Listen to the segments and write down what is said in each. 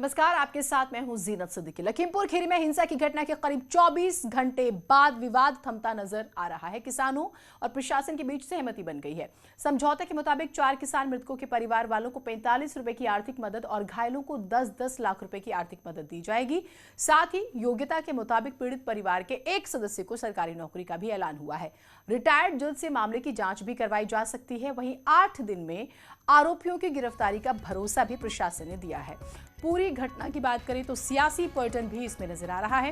नमस्कार, आपके साथ मैं हूं जीनत सिद्दीकी। लखीमपुर खीरी में हिंसा की घटना के करीब 24 घंटे बाद विवाद थमता नजर आ रहा है। किसानों और प्रशासन के बीच सहमति बन गई है। समझौते के मुताबिक 4 किसान मृतकों के परिवार वालों को 45 रुपए की आर्थिक मदद और घायलों को 10-10 लाख रुपए की आर्थिक मदद दी जाएगी। साथ ही योग्यता के मुताबिक पीड़ित परिवार के एक सदस्य को सरकारी नौकरी का भी ऐलान हुआ है। रिटायर्ड जज से मामले की जांच भी करवाई जा सकती है। वहीं 8 दिन में आरोपियों की गिरफ्तारी का भरोसा भी प्रशासन ने दिया है। पूरी घटना की बात करें तो सियासी पैटर्न भी इसमें नजर आ रहा है।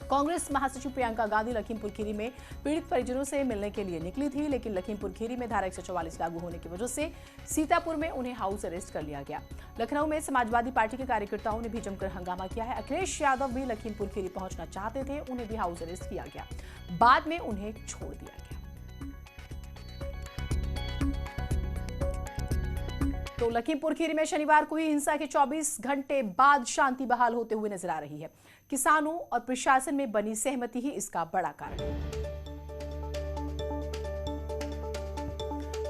कांग्रेस महासचिव प्रियंका गांधी लखीमपुर खीरी में पीड़ित परिजनों से मिलने के लिए निकली थी, लेकिन लखीमपुर खीरी में धारा 144 लागू होने की वजह से सीतापुर में उन्हें हाउस अरेस्ट कर लिया गया। लखनऊ में समाजवादी पार्टी के कार्यकर्ताओं ने भी जमकर हंगामा किया है। अखिलेश यादव भी लखीमपुर खीरी पहुंचना चाहते थे, उन्हें भी हाउस अरेस्ट किया गया। बाद में उन्हें छोड़ दिया गया। तो लखीमपुर खीरी में शनिवार को ही हिंसा के 24 घंटे बाद शांति बहाल होते हुए नजर आ रही है। किसानों और प्रशासन में बनी सहमति ही इसका बड़ा कारण है।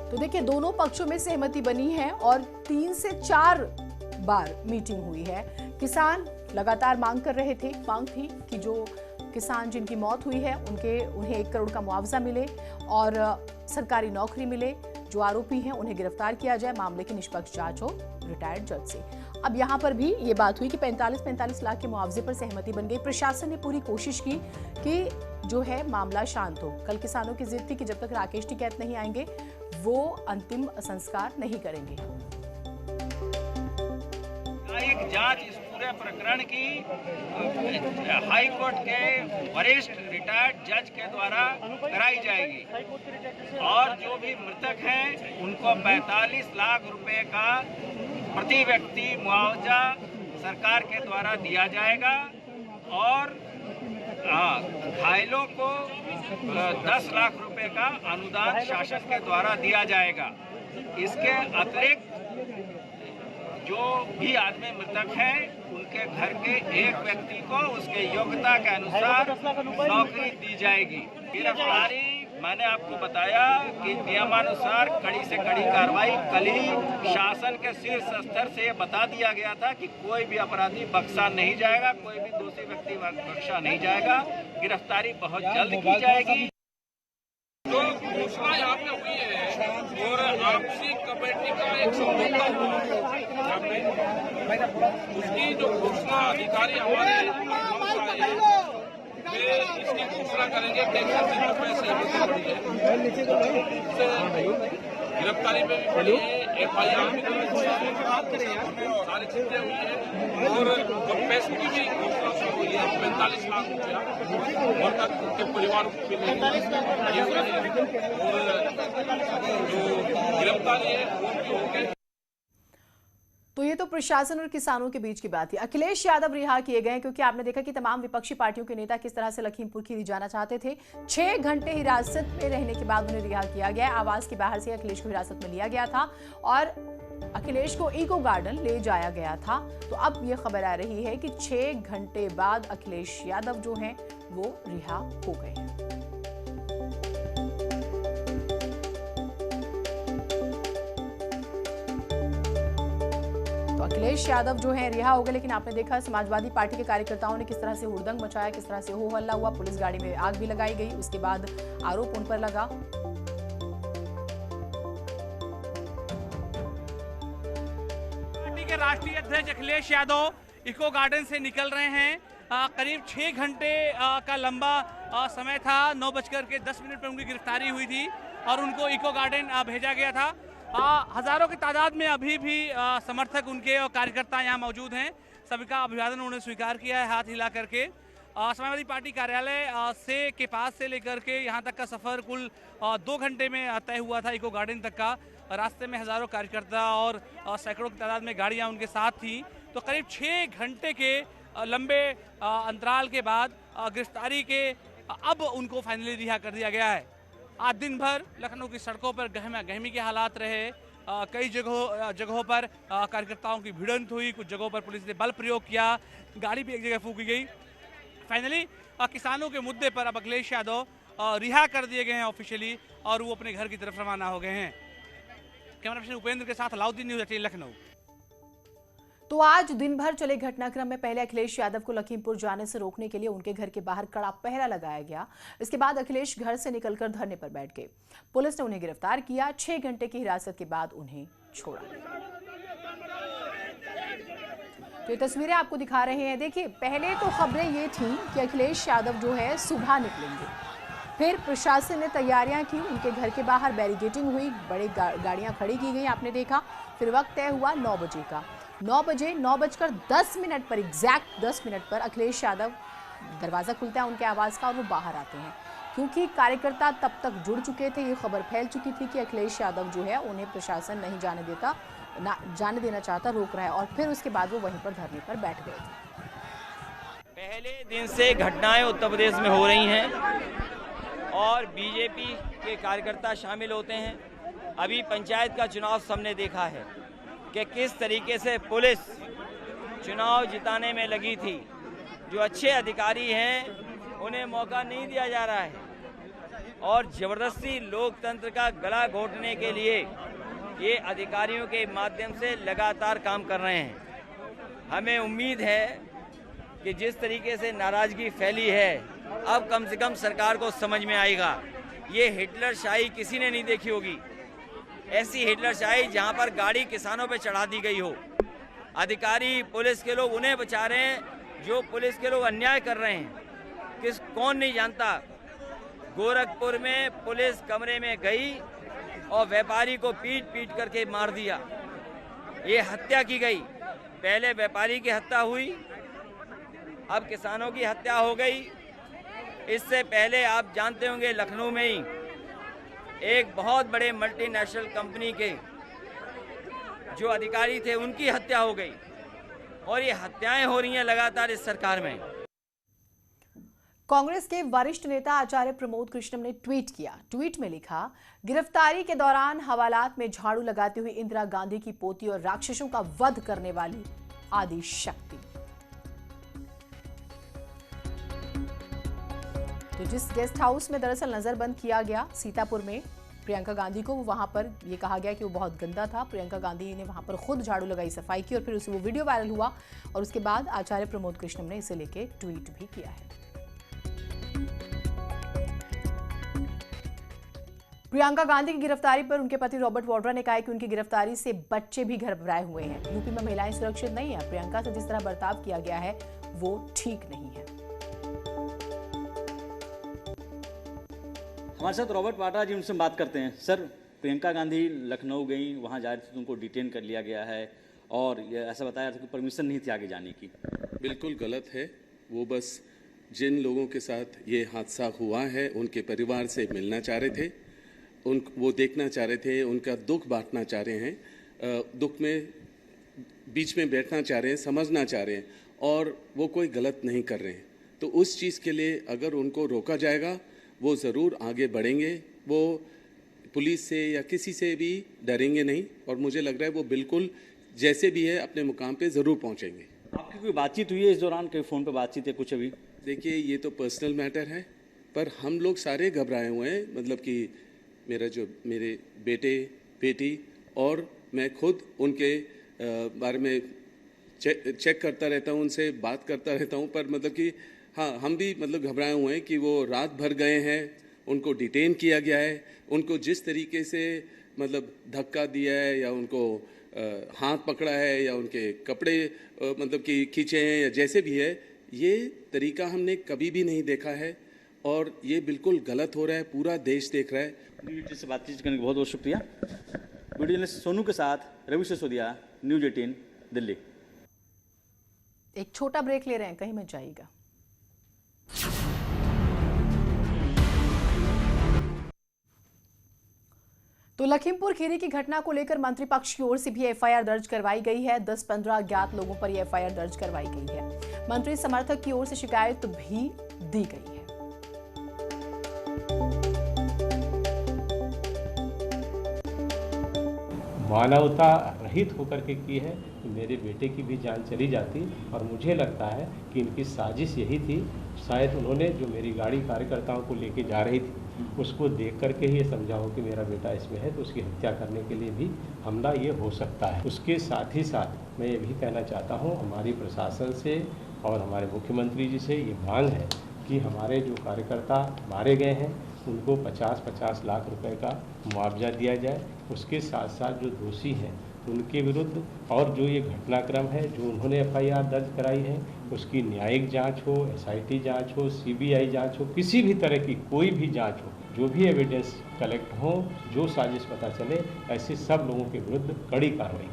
तो देखिए, दोनों पक्षों में सहमति बनी है और 3 से 4 बार मीटिंग हुई है। किसान लगातार मांग कर रहे थे, मांग थी कि जो किसान जिनकी मौत हुई है उन्हें 1 करोड़ का मुआवजा मिले और सरकारी नौकरी मिले। जो आरोपी हैं उन्हें गिरफ्तार किया जाए, मामले की निष्पक्ष जांच हो रिटायर्ड जज से। अब यहां पर भी ये बात हुई कि 45 लाख के मुआवजे पर सहमति बन गई। प्रशासन ने पूरी कोशिश की कि जो है मामला शांत हो। कल किसानों की जिद थी कि जब तक राकेश टिकैत नहीं आएंगे वो अंतिम संस्कार नहीं करेंगे। एक जांच इस पूरे प्रकरण की हाई कोर्ट के वरिष्ठ रिटायर्ड जज के द्वारा कराई जाएगी और जो भी मृतक हैं उनको 45 लाख रुपए का प्रति व्यक्ति मुआवजा सरकार के द्वारा दिया जाएगा और घायलों को 10 लाख रुपए का अनुदान शासन के द्वारा दिया जाएगा। इसके अतिरिक्त जो भी आदमी मृतक हैं उनके घर के एक व्यक्ति को उसके योग्यता के अनुसार नौकरी दी जाएगी। गिरफ्तारी मैंने आपको बताया कि नियमानुसार कड़ी से कड़ी कार्रवाई। कल ही शासन के शीर्ष स्तर से बता दिया गया था कि कोई भी अपराधी बख्शा नहीं जाएगा, कोई भी दोषी व्यक्ति बख्शा नहीं जाएगा। गिरफ्तारी बहुत जल्द की जाएगी। जो घोषणा यहाँ पे हुई है और आपसी कमेटी का एक समझौता हुआ उसकी जो घोषणा अधिकारी हमारे वे इसकी घोषणा करेंगे। गिरफ्तारी में भी पड़ी है, FIR भी सारी चीजें हुई है और पैसे की भी घोषणा शुरू हुई है। 45 लाख रुपया और तक उनके परिवार को मिलेगी और जो गिरफ्तारी है वो भी होंगे। तो ये तो प्रशासन और किसानों के बीच की बात थी। अखिलेश यादव रिहा किए गए क्योंकि आपने देखा कि तमाम विपक्षी पार्टियों के नेता किस तरह से लखीमपुर खीरी जाना चाहते थे। 6 घंटे हिरासत में रहने के बाद उन्हें रिहा किया गया। आवास के बाहर से अखिलेश को हिरासत में लिया गया था और अखिलेश को इको गार्डन ले जाया गया था। तो अब ये खबर आ रही है कि 6 घंटे बाद अखिलेश यादव जो हैं वो रिहा हो गए हैं। तो अखिलेश यादव जो है रिहा हो गए, लेकिन आपने देखा समाजवादी पार्टी के कार्यकर्ताओं ने किस तरह से हुड़दंग मचाया, किस तरह से हो हल्ला हुआ। पुलिस गाड़ी में आग भी लगाई गई, उसके बाद आरोप उन पर लगा। पार्टी के राष्ट्रीय अध्यक्ष अखिलेश यादव इको गार्डन से निकल रहे हैं। करीब 6 घंटे का लंबा समय था। 9:10 पर उनकी गिरफ्तारी हुई थी और उनको इको गार्डन भेजा गया था। हजारों की तादाद में अभी भी समर्थक उनके और कार्यकर्ता यहाँ मौजूद हैं। सभी का अभिवादन उन्होंने स्वीकार किया है हाथ हिला करके। समाजवादी पार्टी कार्यालय के पास से लेकर के यहाँ तक का सफर कुल 2 घंटे में तय हुआ था इको गार्डन तक का। रास्ते में हजारों कार्यकर्ता और सैकड़ों की तादाद में गाड़ियाँ उनके साथ थी। तो करीब 6 घंटे के लंबे अंतराल के बाद गिरफ्तारी के अब उनको फाइनली रिहा कर दिया गया है। आज दिन भर लखनऊ की सड़कों पर गहमा गहमी के हालात रहे। कई जगहों पर कार्यकर्ताओं की भिड़ंत हुई, कुछ जगहों पर पुलिस ने बल प्रयोग किया, गाड़ी भी एक जगह फूंकी गई। फाइनली किसानों के मुद्दे पर अब अखिलेश यादव रिहा कर दिए गए हैं ऑफिशियली और वो अपने घर की तरफ रवाना हो गए हैं। कैमरा पर्सन उपेंद्र के साथ अलाउद्दीन, न्यूज़ 18 लखनऊ। तो आज दिन भर चले घटनाक्रम में पहले अखिलेश यादव को लखीमपुर जाने से रोकने के लिए उनके घर के बाहर कड़ा पहरा लगाया गया। इसके बाद अखिलेश घर से निकलकर धरने पर बैठ गए। पुलिस ने उन्हें गिरफ्तार किया। 6 घंटे की हिरासत के बाद उन्हें छोड़ा। तो ये तस्वीरें आपको दिखा रहे हैं। देखिए, पहले तो खबरें ये थी कि अखिलेश यादव जो है सुबह निकलेंगे, फिर प्रशासन ने तैयारियां की, उनके घर के बाहर बैरिकेडिंग हुई, बड़ी गाड़ियां खड़ी की गई, आपने देखा। फिर वक्त तय हुआ 9 बजे का। 9 बजे 9:10 पर एग्जैक्ट 10 मिनट पर अखिलेश यादव दरवाज़ा खुलता है उनके आवास का और वो बाहर आते हैं। क्योंकि कार्यकर्ता तब तक जुड़ चुके थे, ये खबर फैल चुकी थी कि अखिलेश यादव जो है उन्हें प्रशासन नहीं जाने देना चाहता, रोक रहा है, और फिर उसके बाद वो वहीं पर धरने पर बैठ गए थे। पहले दिन से घटनाएं उत्तर प्रदेश में हो रही हैं और बीजेपी के कार्यकर्ता शामिल होते हैं। अभी पंचायत का चुनाव सबने देखा है कि किस तरीके से पुलिस चुनाव जिताने में लगी थी। जो अच्छे अधिकारी हैं उन्हें मौका नहीं दिया जा रहा है और ज़बरदस्ती लोकतंत्र का गला घोटने के लिए ये अधिकारियों के माध्यम से लगातार काम कर रहे हैं। हमें उम्मीद है कि जिस तरीके से नाराज़गी फैली है, अब कम से कम सरकार को समझ में आएगा। ये हिटलरशाही किसी ने नहीं देखी होगी, ऐसी हिटलरशाही जहां पर गाड़ी किसानों पे चढ़ा दी गई हो। अधिकारी पुलिस के लोग उन्हें बचा रहे हैं जो पुलिस के लोग अन्याय कर रहे हैं। कौन नहीं जानता, गोरखपुर में पुलिस कमरे में गई और व्यापारी को पीट पीट करके मार दिया। ये हत्या की गई। पहले व्यापारी की हत्या हुई, अब किसानों की हत्या हो गई। इससे पहले आप जानते होंगे लखनऊ में ही एक बहुत बड़े मल्टीनेशनल कंपनी के जो अधिकारी थे उनकी हत्या हो गई और ये हत्याएं हो रही हैं लगातार इस सरकार में। कांग्रेस के वरिष्ठ नेता आचार्य प्रमोद कृष्णम ने ट्वीट किया। ट्वीट में लिखा, गिरफ्तारी के दौरान हवालात में झाड़ू लगाती हुई इंदिरा गांधी की पोती और राक्षसों का वध करने वाली आदि शक्ति। तो जिस गेस्ट हाउस में दरअसल नजरबंद किया गया सीतापुर में प्रियंका गांधी को, वहां पर ये कहा गया कि वो बहुत गंदा था। प्रियंका गांधी ने वहां पर खुद झाड़ू लगाई, सफाई की और फिर उसे वो वीडियो वायरल हुआ और उसके बाद आचार्य प्रमोद कृष्णम ने इसे लेके ट्वीट भी किया है। प्रियंका गांधी की गिरफ्तारी पर उनके पति रॉबर्ट वाड्रा ने कहा है कि उनकी गिरफ्तारी से बच्चे भी घबराए हुए हैं। यूपी में महिलाएं सुरक्षित नहीं है। प्रियंका से जिस तरह बर्ताव किया गया है वो ठीक नहीं है। हमारे साथ रॉबर्ट वाड्रा जी, उनसे बात करते हैं। सर, प्रियंका गांधी लखनऊ गई, वहाँ जा रही थी, उनको डिटेन कर लिया गया है और ये ऐसा बताया था कि परमिशन नहीं थी आगे जाने की। बिल्कुल गलत है। वो बस जिन लोगों के साथ ये हादसा हुआ है उनके परिवार से मिलना चाह रहे थे, वो देखना चाह रहे थे, उनका दुख बांटना चाह रहे हैं, दुख में बीच में बैठना चाह रहे हैं, समझना चाह रहे हैं और वो कोई गलत नहीं कर रहे हैं। तो उस चीज़ के लिए अगर उनको रोका जाएगा वो ज़रूर आगे बढ़ेंगे। वो पुलिस से या किसी से भी डरेंगे नहीं और मुझे लग रहा है वो बिल्कुल जैसे भी है अपने मुकाम पे ज़रूर पहुंचेंगे। आपकी कोई बातचीत हुई है इस दौरान? कोई फ़ोन पे बातचीत है कुछ अभी? देखिए, ये तो पर्सनल मैटर है, पर हम लोग सारे घबराए हुए हैं। मतलब कि मेरे बेटे बेटी और मैं खुद उनके बारे में चेक करता रहता हूँ, उनसे बात करता रहता हूँ, पर मतलब कि हाँ, हम भी मतलब घबराए हुए हैं कि वो रात भर गए हैं, उनको डिटेन किया गया है, उनको जिस तरीके से मतलब धक्का दिया है या उनको हाथ पकड़ा है या उनके कपड़े मतलब कि खींचे हैं या जैसे भी है, ये तरीका हमने कभी भी नहीं देखा है और ये बिल्कुल गलत हो रहा है। पूरा देश देख रहा है। वीडियो से बातचीत करने का बहुत बहुत शुक्रिया। वीडियो जर्नलिस्ट सोनू के साथ रवि सिसोदिया, न्यूज़ 18 दिल्ली। एक छोटा ब्रेक ले रहे हैं, कहीं मत जाइएगा। तो लखीमपुर खीरी की घटना को लेकर मंत्री पक्ष की ओर से भी एफआईआर दर्ज करवाई गई है। 10-15 अज्ञात लोगों पर यह एफआईआर दर्ज करवाई गई है। मंत्री समर्थक की ओर से शिकायत भी दी गई है। मानवता रहित होकर के की है तो मेरे बेटे की भी जान चली जाती और मुझे लगता है कि इनकी साजिश यही थी। शायद उन्होंने जो मेरी गाड़ी कार्यकर्ताओं को लेके जा रही थी उसको देख करके ही ये समझा हो कि मेरा बेटा इसमें है, तो उसकी हत्या करने के लिए भी हमला ये हो सकता है। उसके साथ ही साथ मैं ये भी कहना चाहता हूँ, हमारी प्रशासन से और हमारे मुख्यमंत्री जी से ये मांग है कि हमारे जो कार्यकर्ता मारे गए हैं उनको 50-50 लाख रुपए का मुआवजा दिया जाए। उसके साथ साथ जो दोषी हैं उनके विरुद्ध और जो ये घटनाक्रम है, जो उन्होंने FIR दर्ज कराई है, उसकी न्यायिक जांच हो, SIT जांच हो, CBI जांच हो, किसी भी तरह की कोई भी जांच हो, जो भी एविडेंस कलेक्ट हो, जो साजिश पता चले, ऐसे सब लोगों के विरुद्ध कड़ी कार्रवाई।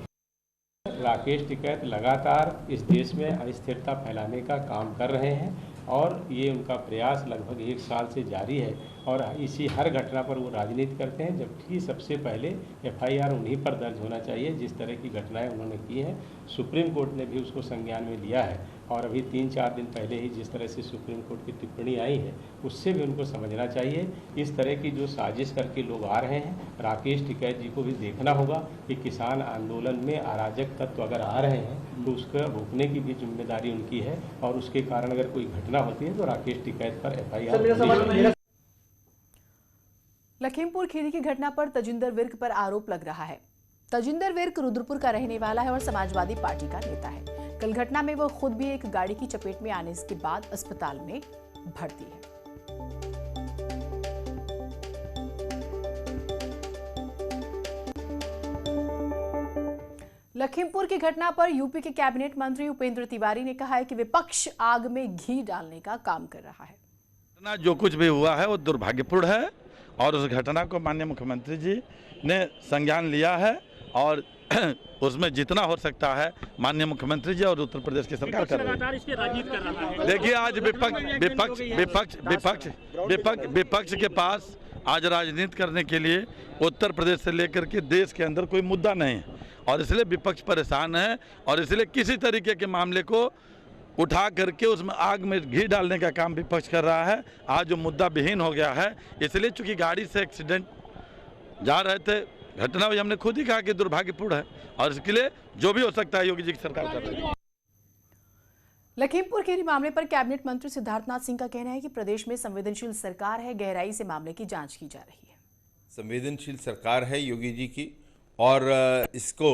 राकेश टिकैत लगातार इस देश में अस्थिरता फैलाने का काम कर रहे हैं और ये उनका प्रयास लगभग 1 साल से जारी है और इसी हर घटना पर वो राजनीति करते हैं, जबकि सबसे पहले FIR उन्हीं पर दर्ज होना चाहिए जिस तरह की घटनाएं उन्होंने की हैं। सुप्रीम कोर्ट ने भी उसको संज्ञान में लिया है और अभी 3-4 दिन पहले ही जिस तरह से सुप्रीम कोर्ट की टिप्पणी आई है उससे भी उनको समझना चाहिए। इस तरह की जो साजिश करके लोग आ रहे हैं, राकेश टिकैत जी को भी देखना होगा कि किसान आंदोलन में अराजक तत्व अगर आ रहे हैं तो उसका रोकने की भी जिम्मेदारी उनकी है और उसके कारण अगर कोई घटना होती है तो राकेश टिकैत पर FIR। लखीमपुर खीरी की घटना पर तजिंदर विर्क पर आरोप लग रहा है। तजिंदर विर्क रुद्रपुर का रहने वाला है और समाजवादी पार्टी का नेता है। कल घटना में वह खुद भी एक गाड़ी की चपेट में आने के बाद अस्पताल में भर्ती है। लखीमपुर की घटना पर यूपी के कैबिनेट मंत्री उपेंद्र तिवारी ने कहा है कि विपक्ष आग में घी डालने का काम कर रहा है। जो कुछ भी हुआ है वो दुर्भाग्यपूर्ण है और उस घटना को माननीय मुख्यमंत्री जी ने संज्ञान लिया है और उसमें जितना हो सकता है माननीय मुख्यमंत्री जी और उत्तर प्रदेश की सरकार कर रही है। देखिए आज विपक्ष के पास आज राजनीति करने के लिए उत्तर प्रदेश से लेकर के देश के अंदर कोई मुद्दा नहीं है और इसलिए विपक्ष परेशान है और इसलिए किसी तरीके के मामले को उठा करके उसमें आग में घी डालने का काम विपक्ष कर रहा है। आज जो मुद्दा विहीन हो गया है, इसलिए चूंकि गाड़ी से एक्सीडेंट जा रहे थे, घटना हुई, हमने खुद ही कहा कि दुर्भाग्यपूर्ण है और इसके लिए जो भी हो सकता है योगी जी की सरकार कर रही है। लखीमपुर खीरी मामले पर कैबिनेट मंत्री सिद्धार्थनाथ सिंह का कहना है कि प्रदेश में संवेदनशील सरकार है, गहराई से मामले की जांच की जा रही है। संवेदनशील सरकार है योगी जी की और इसको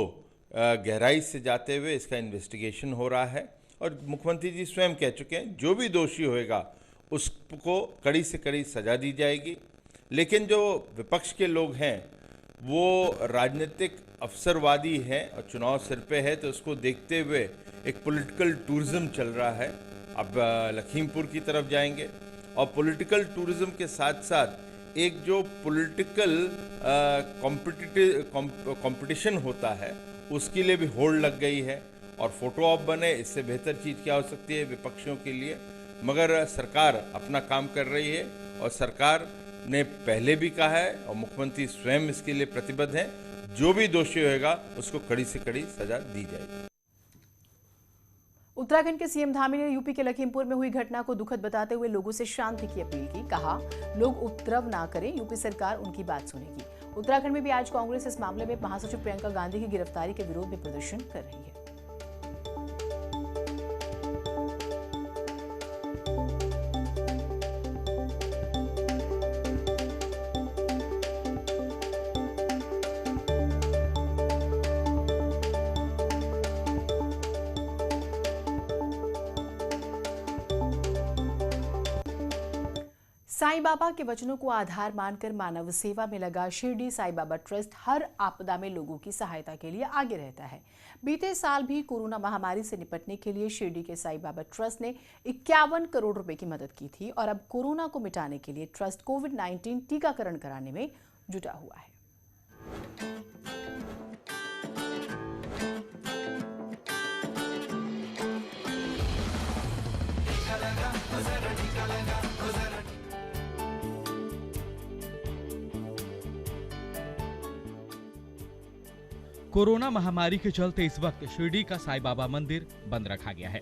गहराई से जाते हुए इसका इन्वेस्टिगेशन हो रहा है और मुख्यमंत्री जी स्वयं कह चुके हैं जो भी दोषी होएगा उसको कड़ी से कड़ी सजा दी जाएगी। लेकिन जो विपक्ष के लोग हैं वो राजनीतिक अवसरवादी हैं और चुनाव सिर पे है, तो उसको देखते हुए एक पॉलिटिकल टूरिज्म चल रहा है। अब लखीमपुर की तरफ जाएंगे और पॉलिटिकल टूरिज्म के साथ साथ एक जो पॉलिटिकल कंपटीशन होता है उसके लिए भी होड़ लग गई है और फोटो ऑप बने, इससे बेहतर चीज़ क्या हो सकती है विपक्षियों के लिए। मगर सरकार अपना काम कर रही है और सरकार ने पहले भी कहा है और मुख्यमंत्री स्वयं इसके लिए प्रतिबद्ध हैं, जो भी दोषी होएगा उसको कड़ी से कड़ी सजा दी जाएगी। उत्तराखंड के सीएम धामी ने यूपी के लखीमपुर में हुई घटना को दुखद बताते हुए लोगों से शांति की अपील की। कहा, लोग उपद्रव ना करें, यूपी सरकार उनकी बात सुनेगी। उत्तराखंड में भी आज कांग्रेस इस मामले में महासचिव प्रियंका गांधी की गिरफ्तारी के विरोध में प्रदर्शन कर रही है। साईं बाबा के वचनों को आधार मानकर मानव सेवा में लगा शिरडी साईं बाबा ट्रस्ट हर आपदा में लोगों की सहायता के लिए आगे रहता है। बीते साल भी कोरोना महामारी से निपटने के लिए शिरडी के साईं बाबा ट्रस्ट ने 51 करोड़ रुपए की मदद की थी और अब कोरोना को मिटाने के लिए ट्रस्ट कोविड-19 टीकाकरण कराने में जुटा हुआ है। कोरोना महामारी के चलते इस वक्त शिरडी का साईं बाबा मंदिर बंद रखा गया है,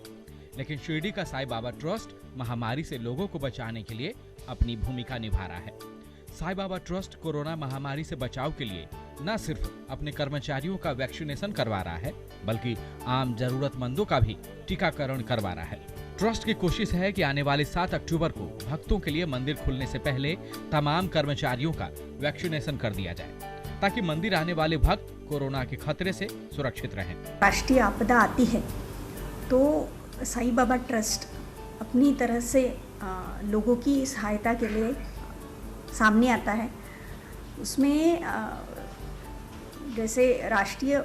लेकिन शिरडी का साईं बाबा ट्रस्ट महामारी से लोगों को बचाने के लिए अपनी भूमिका निभा रहा है। साईं बाबा ट्रस्ट कोरोना महामारी से बचाव के लिए न सिर्फ अपने कर्मचारियों का वैक्सीनेशन करवा रहा है, बल्कि आम जरूरतमंदों का भी टीकाकरण करवा रहा है। ट्रस्ट की कोशिश है कि आने वाले 7 अक्टूबर को भक्तों के लिए मंदिर खुलने से पहले तमाम कर्मचारियों का वैक्सीनेशन कर दिया जाए, ताकि मंदिर आने वाले भक्त कोरोना के खतरे से सुरक्षित रहें। राष्ट्रीय आपदा आती है तो साईं बाबा ट्रस्ट अपनी तरह से लोगों की सहायता के लिए सामने आता है। उसमें जैसे राष्ट्रीय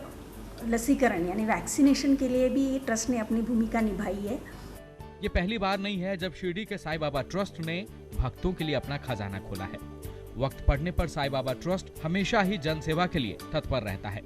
लसीकरण यानी वैक्सीनेशन के लिए भी ट्रस्ट ने अपनी भूमिका निभाई है। ये पहली बार नहीं है जब शिरडी के साईं बाबा ट्रस्ट ने भक्तों के लिए अपना खजाना खोला है। वक्त पड़ने पर साईं बाबा ट्रस्ट हमेशा ही जन सेवा के लिए तत्पर रहता है।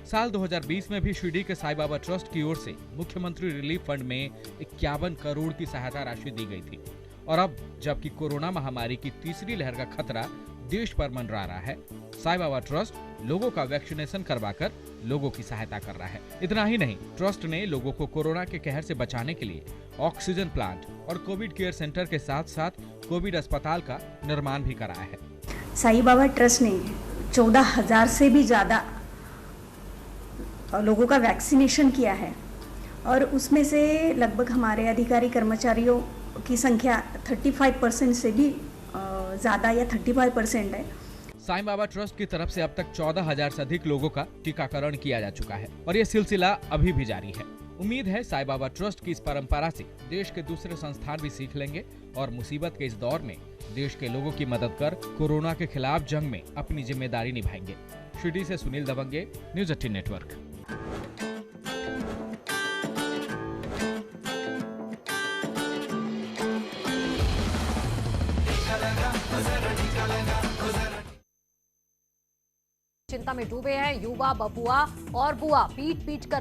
साल 2020 में भी शिरडी के साईं बाबा ट्रस्ट की ओर से मुख्यमंत्री रिलीफ फंड में 51 करोड़ की सहायता राशि दी गई थी। और अब जबकि कोरोना महामारी की तीसरी लहर का खतरा देश पर मंडरा रहा है, साईं बाबा ट्रस्ट लोगों का वैक्सीनेशन करवाकर लोगों की सहायता कर रहा है। इतना ही नहीं, ट्रस्ट ने लोगों को कोरोना के कहर से बचाने के लिए ऑक्सीजन प्लांट और कोविड केयर सेंटर के साथ साथ कोविड अस्पताल का निर्माण भी कराया है। साईं बाबा ट्रस्ट ने 14,000 से भी ज्यादा लोगों का वैक्सीनेशन किया है और उसमें से लगभग हमारे अधिकारी कर्मचारियों की संख्या 35% से भी ज़्यादा या 35% है। साईं बाबा ट्रस्ट की तरफ से अब तक 14,000 से अधिक लोगों का टीकाकरण किया जा चुका है और ये सिलसिला अभी भी जारी है। उम्मीद है साईं बाबा ट्रस्ट की इस परंपरा से देश के दूसरे संस्थान भी सीख लेंगे और मुसीबत के इस दौर में देश के लोगों की मदद कर कोरोना के खिलाफ जंग में अपनी जिम्मेदारी निभाएंगे। शिरडी से सुनील दबंगे, न्यूज़ 18 नेटवर्क। चिंता में डूबे हैं युवा, बबुआ और बुआ। पीट पीट कर